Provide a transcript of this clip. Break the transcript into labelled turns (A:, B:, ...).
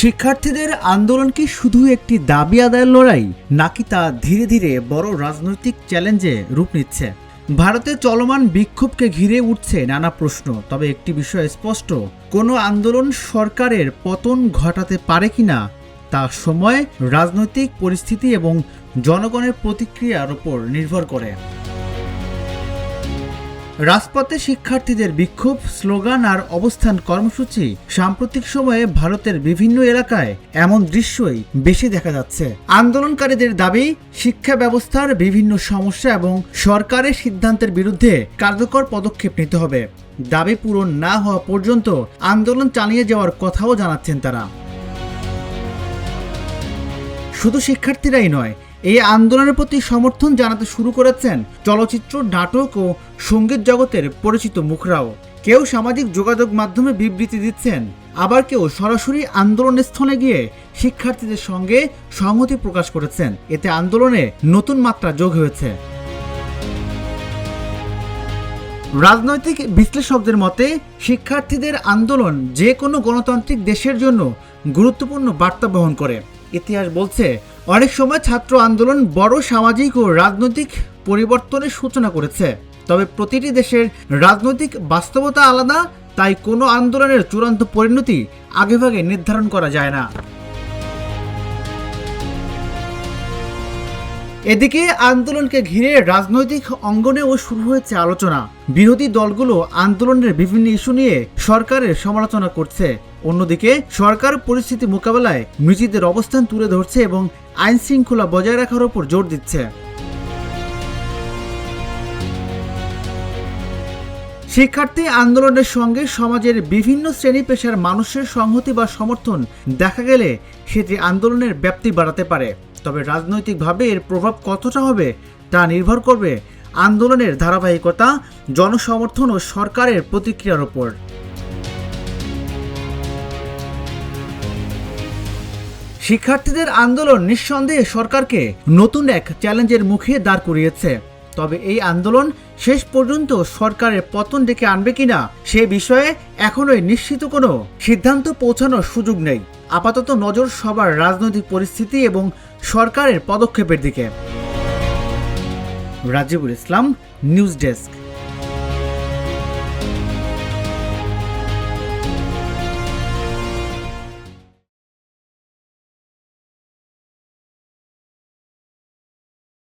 A: শিক্ষার্থীদের আন্দোলন কি শুধু একটি দাবি আদায়ের লড়াই, নাকি তা ধীরে ধীরে বড় রাজনৈতিক চ্যালেঞ্জে রূপ নিচ্ছে? ভারতে চলমান বিক্ষোভকে ঘিরে উঠছে নানা প্রশ্ন। তবে একটি বিষয় স্পষ্ট, কোনো আন্দোলন সরকারের পতন ঘটাতে পারে কিনা তা সময়, রাজনৈতিক পরিস্থিতি এবং জনগণের প্রতিক্রিয়ার উপর নির্ভর করে। রাজপথে শিক্ষার্থীদের বিক্ষোভ, স্লোগান আর অবস্থান কর্মসূচি সাম্প্রতিক সময়ে ভারতের বিভিন্ন এলাকায় এমন দৃশ্যই বেশি দেখা যাচ্ছে। আন্দোলনকারীদের দাবি, শিক্ষা ব্যবস্থার বিভিন্ন সমস্যা এবং সরকারের সিদ্ধান্তের বিরুদ্ধে কার্যকর পদক্ষেপ নিতে হবে। দাবি পূরণ না হওয়া পর্যন্ত আন্দোলন চালিয়ে যাওয়ার কথাও জানাচ্ছেন তারা। শুধু শিক্ষার্থীরাই নয়, এই আন্দোলনের প্রতি সমর্থন জানাতে শুরু করেছেন চলচ্চিত্র, নাটক ও সঙ্গীত জগতের পরিচিত মুখরাও। কেউ সামাজিক যোগাযোগ মাধ্যমে বিবৃতি দিচ্ছেন, আবার কেউ সরাসরি আন্দোলনস্থলে গিয়ে শিক্ষার্থীদের সঙ্গে সংহতি প্রকাশ করেছেন। এতে আন্দোলনে নতুন মাত্রা যোগ হয়েছে। রাজনৈতিক বিশ্লেষকদের মতে, শিক্ষার্থীদের আন্দোলন যে কোনো গণতান্ত্রিক দেশের জন্য গুরুত্বপূর্ণ বার্তা বহন করে। ইতিহাস বলছে, অনেক সময় ছাত্র আন্দোলন বড় সামাজিক ও রাজনৈতিক পরিবর্তনের সূচনা করেছে। তবে প্রতিটি দেশের রাজনৈতিক বাস্তবতা আলাদা, তাই কোনো আন্দোলনের চূড়ান্ত পরিণতি আগেভাগে নির্ধারণ করা যায় না। এদিকে আন্দোলনকে ঘিরে রাজনৈতিক অঙ্গনেও শুরু হয়েছে আলোচনা। বিরোধী দলগুলো আন্দোলনের বিভিন্ন ইস্যু নিয়ে সরকারের সমালোচনা করছে। অন্যদিকে সরকার পরিস্থিতি মোকাবেলায় নিজেদের অবস্থান তুলে ধরছে এবং আইন শৃঙ্খলা বজায় রাখার উপর জোর দিচ্ছে। শিক্ষার্থী আন্দোলনের সঙ্গে সমাজের বিভিন্ন শ্রেণী পেশার মানুষের সংহতি বা সমর্থন দেখা গেলে সেটি আন্দোলনের ব্যাপ্তি বাড়াতে পারে। তবে রাজনৈতিকভাবে এর প্রভাব কতটা হবে তা নির্ভর করবে আন্দোলনের ধারাবাহিকতা, জনসমর্থন ও সরকারের প্রতিক্রিয়ার উপর। শিক্ষার্থীদের আন্দোলন নিঃসন্দেহে সরকারকে নতুন এক চ্যালেঞ্জের মুখে দাঁড় করিয়েছে। তবে এই আন্দোলন শেষ পর্যন্ত সরকারের পতন ডেকে আনবে কিনা সে বিষয়ে এখনোই নিশ্চিত কোনো সিদ্ধান্ত পৌঁছানোর সুযোগ নেই। আপাতত নজর সবার রাজনৈতিক পরিস্থিতি এবং সরকারের পদক্ষেপের দিকে। রাজিবুল ইসলাম, নিউজ ডেস্ক।